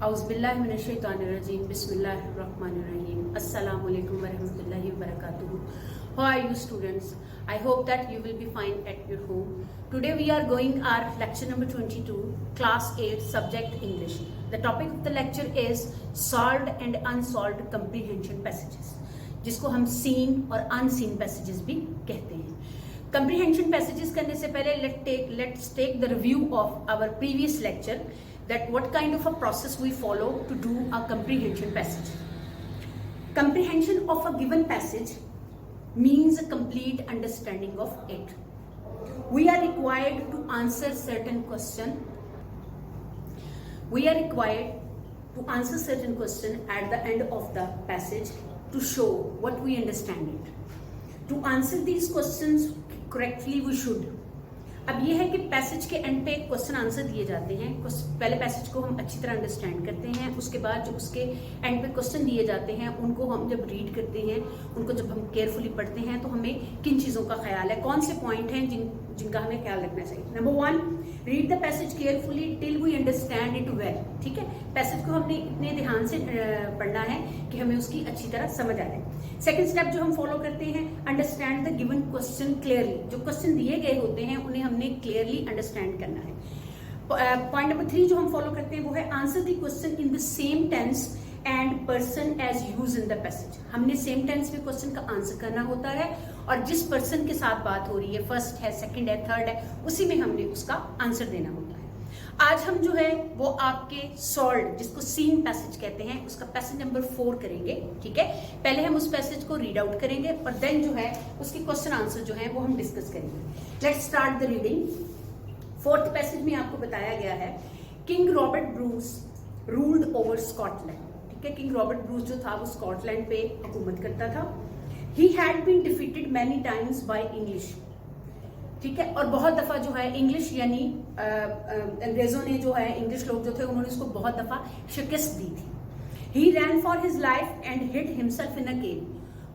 औज़ुबिल्लाहि मिनश्शैतानिर्रजीम बिस्मिल्लाहिर्रहमानिर्रहीम अस्सलामु अलैकुम वरहमतुल्लाहि वबरकातुहू. How are you students? I hope that you will be fine at your home. Today we are going our lecture number 22, class 8, subject English. The topic of the lecture is solved and unsolved comprehension passages, जिसको हम seen और unseen passages भी कहते हैं. Comprehension passages करने से पहले let's take the review of our previous lecture, that what kind of a process we follow to do a comprehension passage. Comprehension of a given passage means a complete understanding of it. We are required to answer certain question. We are required to answer certain question at the end of the passage to show what we understand it. To answer these questions correctly we should. अब ये है कि passage के and पे question answer दिए जाते हैं. पहले पैसेज को हम अच्छी तरह अंडरस्टैंड करते हैं, उसके बाद जो उसके एंड पे क्वेश्चन दिए जाते हैं उनको हम जब रीड करते हैं, उनको जब हम केयरफुली पढ़ते हैं तो हमें किन चीज़ों का ख्याल है, कौन से पॉइंट हैं जिनका हमें ख्याल रखना चाहिए. Number 1, read the passage carefully till we understand it well. ठीक है, पैसेज को हमने इतने ध्यान से पढ़ना है कि हमें उसकी अच्छी तरह समझ आ जाए. सेकेंड स्टेप जो हम फॉलो करते हैं, understand the given question clearly. जो क्वेश्चन दिए गए होते हैं उन्हें हमने क्लियरली अंडरस्टैंड करना है. पॉइंट नंबर 3 जो हम फॉलो करते हैं वो है answer the question in the same tense and person as use in the passage. हमने सेम टेंस में क्वेश्चन का आंसर करना होता है और जिस पर्सन के साथ बात हो रही है, फर्स्ट है, सेकंड है, थर्ड है, उसी में हमने उसका आंसर देना होता है. आज हम जो है वो आपके सॉल्व, जिसको सीन पैसेज कहते हैं, उसका पैसेज नंबर 4 करेंगे. ठीक है, पहले हम उस पैसेज को रीड आउट करेंगे और देन जो है उसके क्वेश्चन आंसर जो है वो हम डिस्कस करेंगे. Let's start the reading. Fourth passage में आपको बताया गया है, king Robert Bruce ruled over Scotland. ठीक है, किंग रॉबर्ट ब्रूस जो था वो स्कॉटलैंड पे हुकूमत करता था. He had been defeated many times by English. ठीक है, और बहुत दफा जो है इंग्लिश यानी अंग्रेजों ने जो है, इंग्लिश लोग जो थे उन्होंने उसको बहुत दफा शिकस्त दी थी. He ran for his life and hid himself in a cave.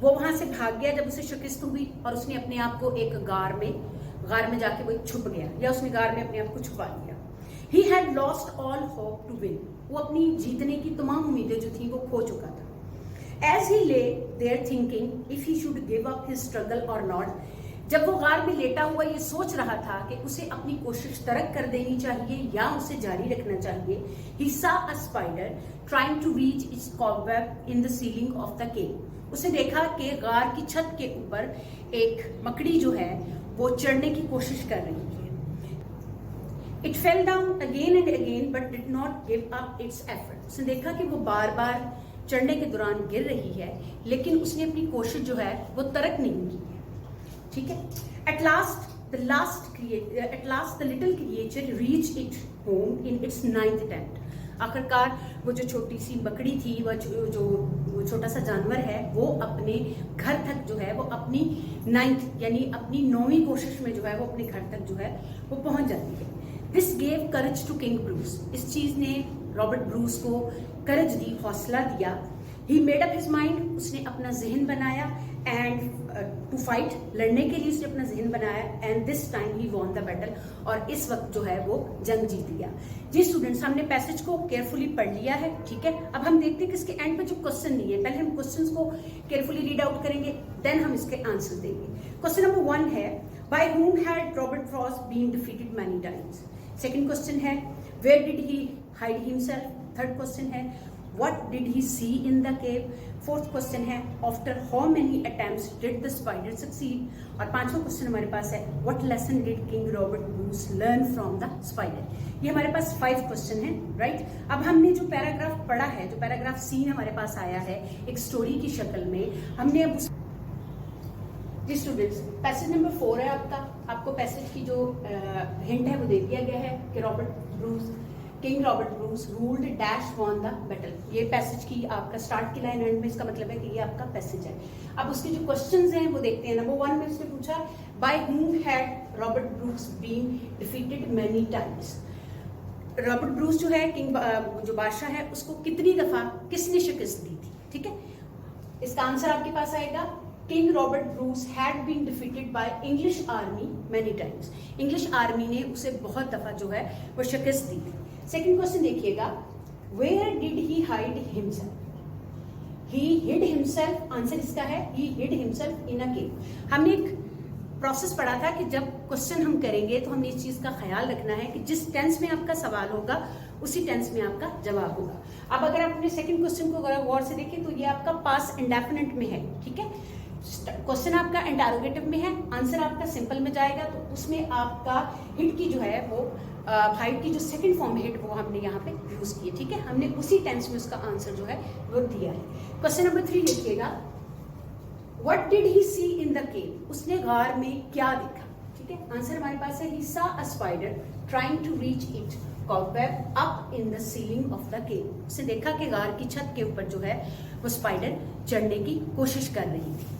वो वहां से भाग गया जब उसे शिकस्त हुई और उसने अपने आप को एक गार में जाके वो छुप गया, या उसने गार में अपने आप को छुपा लिया. He had lost all hope to win. वो अपनी जीतने की तमाम उम्मीदें जो थी वो खो चुका था. As he lay there thinking if he should give up his struggle और नॉट. जब वो गार में लेटा हुआ ये सोच रहा था कि उसे अपनी कोशिश तर्क कर देनी चाहिए या उसे जारी रखना चाहिए, he saw a spider trying to reach its cobweb in the ceiling of the cave. उसे देखा कि गार की छत के ऊपर एक मकड़ी जो है वो चढ़ने की कोशिश कर रही है. It fell down again and again but did not give up its effort. उसने देखा कि वो बार बार चढ़ने के दौरान गिर रही है, लेकिन उसने अपनी कोशिश जो है वो तर्क नहीं की है. ठीक है, at last the little creature reached its home in its 9th attempt. आखिरकार वो जो छोटी सी मकड़ी थी, वो छोटा सा जानवर है, वो अपने घर तक जो है वो अपनी 9th यानी अपनी 9वीं कोशिश में जो है वो अपने घर तक जो है वो पहुंच जाती है. This gave courage to King Bruce. इस चीज ने रॉबर्ट ब्रूस को करज दी, हौसला दिया. He made up his mind. उसने अपना जहन बनाया एंड टू फाइट, लड़ने के लिए उसने अपना जहन बनाया. And this time he won the battle. और इस वक्त जो है वो जंग जीत गया. जी स्टूडेंट्स, हमने पैसेज को केयरफुली पढ़ लिया है. ठीक है, अब हम देखते हैं कि इसके एंड पे जो क्वेश्चन दिए, पहले हम क्वेश्चंस को केयरफुली रीड आउट करेंगे, देन हम इसके आंसर देंगे. क्वेश्चन नंबर 1 है, by whom had Robert Frost been defeated many times. Second question है, where did he hide himself. Third question है, what did he see in the cave. Fourth question है, after how many attempts did the spider succeed. और पांचवा question हमारे पास है, what lesson did King Robert Bruce learn from the spider. ये हमारे पास 5 question है. Right, अब हमने जो पैराग्राफ पढ़ा है, जो पैराग्राफ सीन हमारे पास आया है एक स्टोरी की शक्ल में, हमने अब जी स्टूडेंट्स, पैसेज नंबर 4 है आपको पैसेज की जो हिंट है वो दे दिया गया है कि king Robert Bruce ruled dash won the battle. ये पैसेज की आपका स्टार्ट की लाइन, एंड में इसका मतलब है कि ये आपका पैसेज है. अब उसके जो क्वेश्चंस हैं वो देखते हैं. नंबर 1 में उसने पूछा, by whom had Robert Bruce been defeated many times. Robert Bruce जो है किंग, जो बादशाह है, उसको कितनी दफा किसने शिकस्त दी थी. ठीक है, इसका आंसर आपके पास आएगा, king Robert Bruce had been defeated by English army many times. English army ने उसे बहुत दफा जो है वो शिकस्त दी थी. सेकंड क्वेश्चन देखिएगा, where did he hide himself? He hid himself, answer इसका है ही हिड हिमसेल्फ इन अ केव। हमने एक प्रोसेस पढ़ा था कि जब क्वेश्चन हम करेंगे तो हमें इस चीज का ख्याल रखना है कि जिस टेंस में आपका सवाल होगा उसी टेंस में आपका जवाब होगा। अब अगर आप अपने सेकंड क्वेश्चन को गौर से देखें तो ये आपका पास इंडेफिनिट में है, ठीक है। क्वेश्चन आपका इंटरोगेटिव में है, आंसर आपका सिंपल में जाएगा, तो उसमें आपका हिट की जो है वो हाइड की जो सेकंड फॉर्म हिट वो हमने यहाँ पे यूज की है, ठीक है। हमने उसी टेंस में उसका आंसर जो है वो दिया है। क्वेश्चन नंबर 3 लिखिएगा, what did he see in the cave? उसने गार में क्या देखा, ठीक है। आंसर हमारे पास है, he saw a spider trying to reach it cobweb up in the ceiling of the cave. उसने देखा कि गार की छत के ऊपर जो है वो स्पाइडर चढ़ने की कोशिश कर रही थी।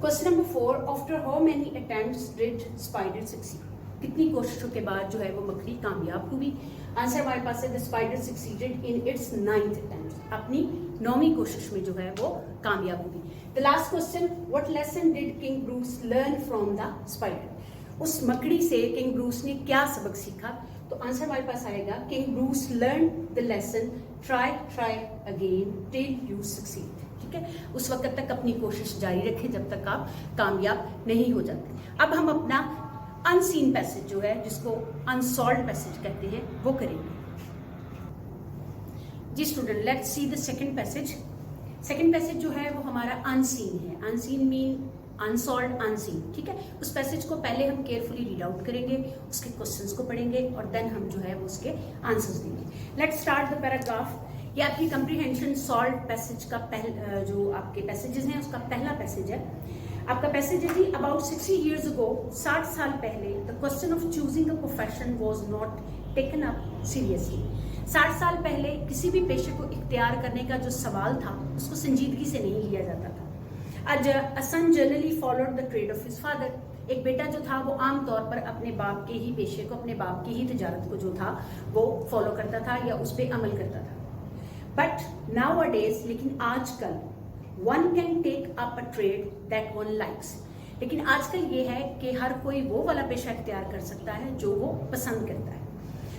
Question number 4, after how many attempts did spider succeed? कितनी कोशिशों के बाद जो है वो मकड़ी कामयाब हुई? आंसर हमारे पास है, the spider succeeded in its 9th attempt. अपनी 9वीं कोशिश में जो है वो कामयाब हुई। The last question, what lesson did king Bruce learn from the spider? उस मकड़ी से किंग ब्रूस ने क्या सबक सीखा? तो आंसर हमारे पास आएगा, king Bruce learn the lesson try again till you succeed, ठीक है। उस वक्त तक अपनी कोशिश जारी रखें जब तक आप कामयाब नहीं हो जाते। अब हम अपना अनसीन पैसेज जो है, जिसको अनसॉल्व्ड पैसेज कहते हैं, वो करेंगे। जी student, let's see the second passage. Second passage जो है वो हमारा अनसीन है। अनसीन मीन अनसॉल्व्ड, अनसीन, ठीक है। उस पैसेज को पहले हम केयरफुली रीड आउट करेंगे, उसके क्वेश्चंस को पढ़ेंगे और देन हम जो है वो उसके आंसर्स देंगे। Let's start the paragraph. ये आपकी कंप्रीहेंशन सॉल्व पैसेज का जो आपके पैसेजेस हैं उसका पहला पैसेज है। आपका पैसेज है जी, अबाउट 60 years ago, 60 साल पहले, the question of choosing a profession was not taken up seriously. 60 साल पहले किसी भी पेशे को इख्तियार करने का जो सवाल था उसको संजीदगी से नहीं लिया जाता था। A son generally followed the trade of his father. एक बेटा जो था वो आमतौर पर अपने बाप के ही पेशे को, अपने बाप की ही तिजारत को जो था वो फॉलो करता था या उस पर अमल करता था। बट नाउ अ डेज, लेकिन आजकल, one can take up a trade that one likes. लेकिन आजकल ये है कि हर कोई वो वाला पेशा इख्तियार कर सकता है जो वो पसंद करता है।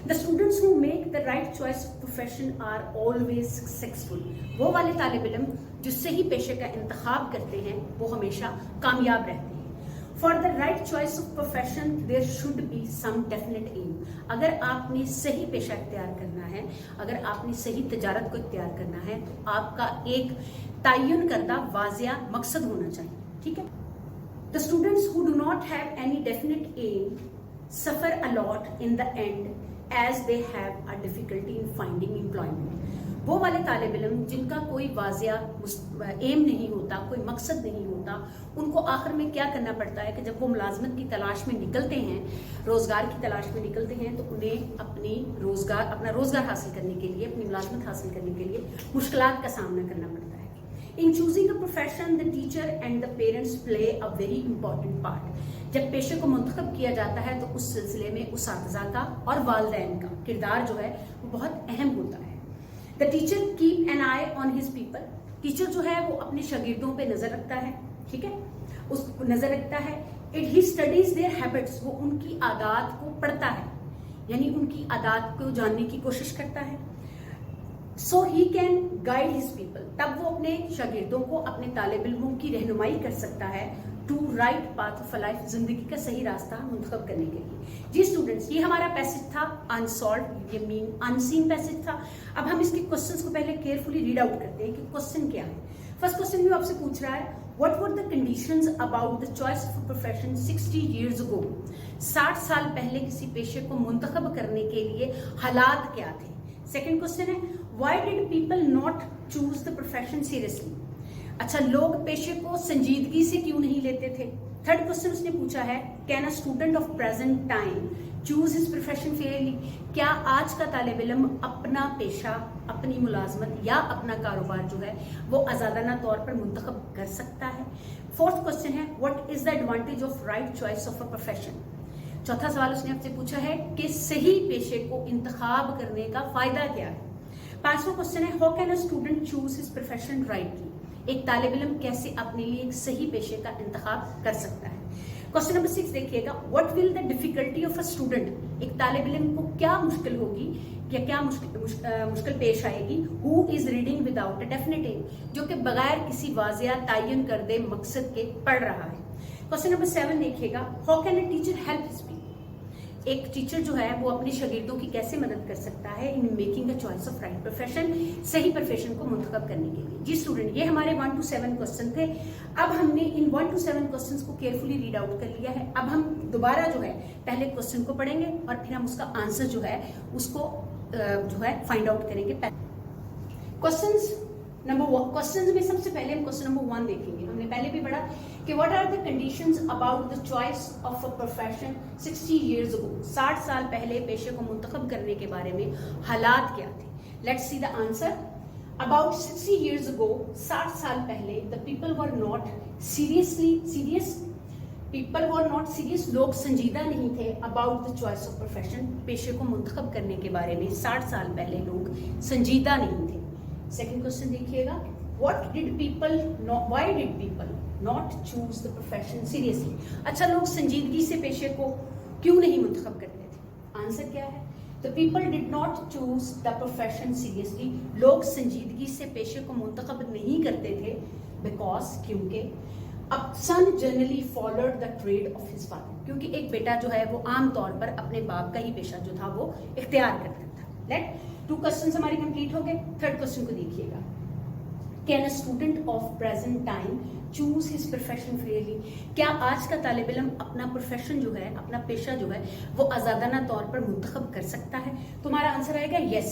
The students who make the right choice of profession are always successful. वो वाले तालिब इल्म जो सही पेशे का इंतखाब करते हैं वो हमेशा कामयाब रहते हैं। For the right choice of profession there should be some definite aim. अगर आपने सही पेशा इख्तियार करना है, अगर आपने सही तिजारत को इख्तियार करना है, तो आपका एक तयन करदा वाज़िया मकसद होना चाहिए, ठीक है। The students who do not have any definite aim suffer a lot in the end as they have a difficulty in finding employment. वो वाले तालिब इल्म जिनका कोई वाज़िया एम नहीं होता, कोई मकसद नहीं होता, उनको आखिर में क्या करना पड़ता है कि जब वो मुलाजमत की तलाश में निकलते हैं, रोज़गार की तलाश में निकलते हैं, तो उन्हें अपना रोज़गार हासिल करने के लिए, अपनी मुलाजमत हासिल करने के लिए मुश्किलात का सामना करना पड़ता है। In choosing a profession, the teacher and the parents play a very important part. जब पेशे को मुंतखब किया जाता है तो उस सिलसिले में उसातिज़ा का और वालिदैन का किरदार जो है वो बहुत अहम होता है। The teacher keep an eye on his people. Teacher जो है वो अपने शागिर्दों पे नजर रखता है, ठीक है, उस नजर रखता है। He studies their habits. वो उनकी आदत को पढ़ता है, यानी उनकी आदत को जानने की कोशिश करता है। So he can guide his people. तब वो अपने शागिर्दों को, अपने तालिब इल्मों की रहनुमाई कर सकता है to right path of life, जिंदगी का सही रास्ता मुंतखब करने के लिए। जी स्टूडेंट्स, ये हमारा पैसेज था अनसॉल्व्ड, ये मीन अनसीन पैसेज था। अब हम इसके क्वेश्चंस को पहले केयरफुली रीड आउट करते हैं कि क्वेश्चन क्या है। फर्स्ट क्वेश्चन में आपसे पूछ रहा है, what were the conditions about the choice of profession 60 years ago? 60 साल पहले किसी पेशे को मुंतखब करने के लिए हालात क्या थे। सेकेंड क्वेश्चन है, why did people not choose the profession seriously? अच्छा, लोग पेशे को संजीदगी से क्यों नहीं लेते थे। थर्ड क्वेश्चन उसने पूछा है, can a student of present time choose his profession Fairlie? क्या आज का तालिब इल्म अपना पेशा, अपनी मुलाजमत या अपना कारोबार जो है वो आजादाना तौर पर मुंतखब कर सकता है। फोर्थ क्वेश्चन है, what is the advantage of right choice of a profession? चौथा सवाल उसने आपसे पूछा है कि सही पेशे को इंतखाब करने का फायदा क्या है। पांचवा क्वेश्चन है, how can a student choose his profession rightly? एक तालिब इल्म कैसे अपने लिए एक सही पेशे का इंतखाब कर सकता है। क्वेश्चन नंबर 6 देखिएगा, what will the difficulty of a student, एक तालिब इल्म को क्या मुश्किल होगी या क्या मुश्किल पेश आएगी, who is reading without a definite aim, जो कि बगैर किसी वाजिया तायन करदे मकसद के पढ़ रहा है। क्वेश्चन नंबर 7 देखिएगा, how can a teacher help his people, एक टीचर जो है वो अपने शागिर्दों की कैसे मदद कर सकता है in making a choice of right profession, सही प्रोफेशन को मुंतखब करने के लिए। जी स्टूडेंट, ये हमारे 1 to 7 क्वेश्चन थे। अब हमने इन 1 to 7 क्वेश्चंस को केयरफुली रीड आउट कर लिया है। अब हम दोबारा जो है पहले क्वेश्चन को पढ़ेंगे और फिर हम उसका आंसर जो है उसको जो है फाइंड आउट करेंगे। क्वेश्चंस में सबसे पहले हम क्वेश्चन नंबर 1 देखेंगे। हमने पहले भी पढ़ा कि what are the conditions about the choice of a profession 60 years ago, 60 साल पहले पेशे को मुंतखब करने के बारे में हालात क्या थे। Let's see the answer. About 60 years ago, 60 साल पहले, the people were not serious, लोग संजीदा नहीं थे about the choice of profession, पेशे को मुंतखब करने के बारे में 60 साल पहले लोग संजीदा नहीं थे। सेकंड क्वेश्चन देखिएगा, why did people not choose the profession seriously, अच्छा लोग संजीदगी से पेशे को क्यों नहीं मुंतखब करते थे। आंसर क्या है, the people did not choose the profession seriously, लोग संजीदगी से पेशे को मुंतखब नहीं करते थे बिकॉज, क्योंकि अब son generally followed the trade of his father, क्योंकि एक बेटा जो है वो आमतौर पर अपने बाप का ही पेशा जो था वो इख्तियार करता था। लेट 2 क्वेश्चन हमारे कंप्लीट हो गए। थर्ड क्वेश्चन को देखिएगा, can a student of present time choose his profession freely, क्या आज का तालिब इल्म अपना प्रोफेशन जो है, अपना पेशा जो है वो आजादाना तौर पर मुंतखब कर सकता है। तुम्हारा आंसर आएगा yes.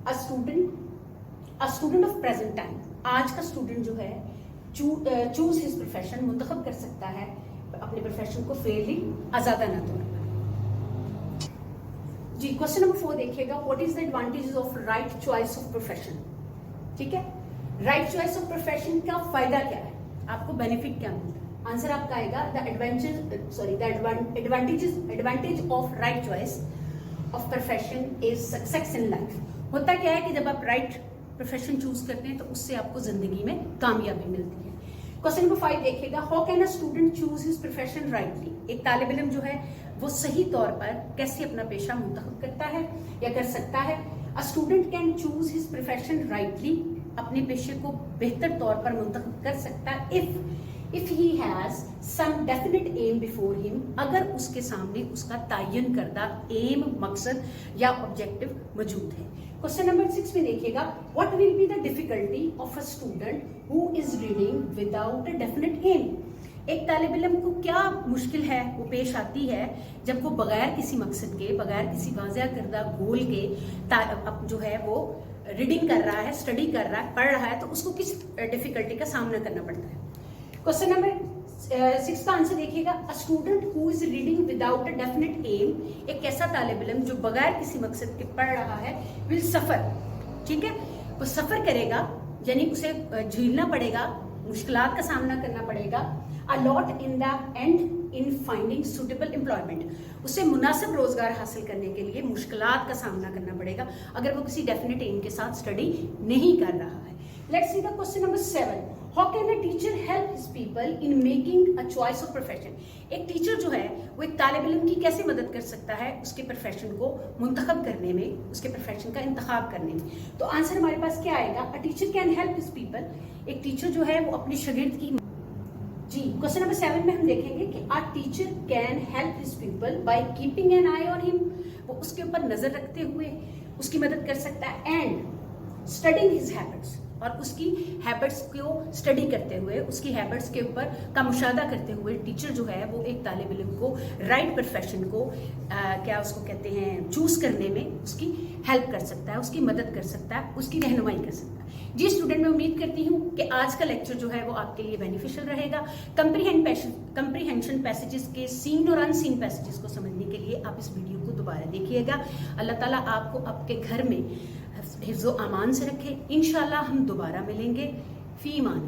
A student of present time, आज का स्टूडेंट जो है चूज हिज प्रोफेशन, मुंतखब कर सकता है अपने प्रोफेशन को फ्रीली, आजादाना तौर पर। जी क्वेश्चन नंबर 4 देखिएगा, what is the advantages of right choice of profession. ठीक है, राइट चॉइस ऑफ प्रोफेशन का फायदा क्या है, आपको बेनिफिट क्या मिलता है। आंसर आपका आएगा advantage of right choice of profession is success in life. होता क्या है कि जब आप राइट प्रोफेशन चूज करते हैं तो उससे आपको जिंदगी में कामयाबी मिलती है। क्वेश्चन नंबर 5 देखिएगा, how can a student choose his profession rightly, एक तालिब इल्म जो है वो सही तौर पर कैसे अपना पेशा मुंतखब करता है या कर सकता है। A student can choose his profession rightly, अपने पेशे को बेहतर तौर पर मुंतखब कर सकता है if he has some definite aim before him, अगर उसके सामने उसका तायन करदा एम, मकसद या ऑब्जेक्टिव मौजूद है। क्वेश्चन नंबर 6 में देखिएगा, what will be the difficulty of a student who is reading without a definite aim, एक तालिब इल्म को क्या मुश्किल है वो पेश आती है जब वो बगैर किसी मकसद के, बगैर किसी वाज़िया करदा गोल के अब जो है वो रीडिंग कर रहा है, स्टडी कर रहा है, पढ़ रहा है, तो उसको किस डिफिकल्टी का सामना करना पड़ता है। क्वेश्चन नंबर 6 का आंसर देखिएगा, a student who is reading without a definite aim, एक ऐसा तालिब इल्म जो बगैर किसी मकसद के पढ़ रहा है, विल सफर, ठीक है, वो सफर करेगा, यानी उसे झेलना पड़ेगा, मुश्किलात का सामना करना पड़ेगा, a lot in the end in finding suitable employment, उसे मुनासिब रोजगार हासिल करने के लिए मुश्किलात का सामना करना पड़ेगा अगर वो किसी डेफिनेट एम के साथ स्टडी नहीं कर रहा है। Let's see the question number 7, how can a teacher help his people in making a choice of profession, एक टीचर जो है वो एक तालिब इल्म की कैसे मदद कर सकता है उसके प्रोफेशन को मुंतखब करने में, उसके प्रोफेशन का इंतखाब करने में। तो आंसर हमारे पास क्या आएगा, a teacher can help his people, एक टीचर जो है वो अपने शागिर्द की जी। क्वेश्चन नंबर 7 में हम देखेंगे कि a teacher can help his people by keeping an eye on him, वो उसके ऊपर नजर रखते हुए उसकी मदद कर सकता है, एंड स्टडिंग हिज हैबिट्स, और उसकी हैबिट्स को स्टडी करते हुए, उसकी हैबिट्स के ऊपर का मुशाहदा करते हुए टीचर जो है वो एक तालिब इल्म को राइट प्रोफेशन को क्या उसको कहते हैं चूज करने में उसकी हेल्प कर सकता है, उसकी मदद कर सकता है, उसकी रहनुमाई कर सकता है। जी स्टूडेंट, मैं उम्मीद करती हूँ कि आज का लेक्चर जो है वो आपके लिए बेनिफिशियल रहेगा। कंप्रीहेंशन पैसेजेस के सीन और अनसीन पैसेजेस को समझने के लिए आप इस वीडियो को दोबारा देखिएगा। अल्लाह ताला आपको आपके घर में हिफ्ज़ो अमान से रखे। इंशाल्लाह हम दोबारा मिलेंगे। फी मान।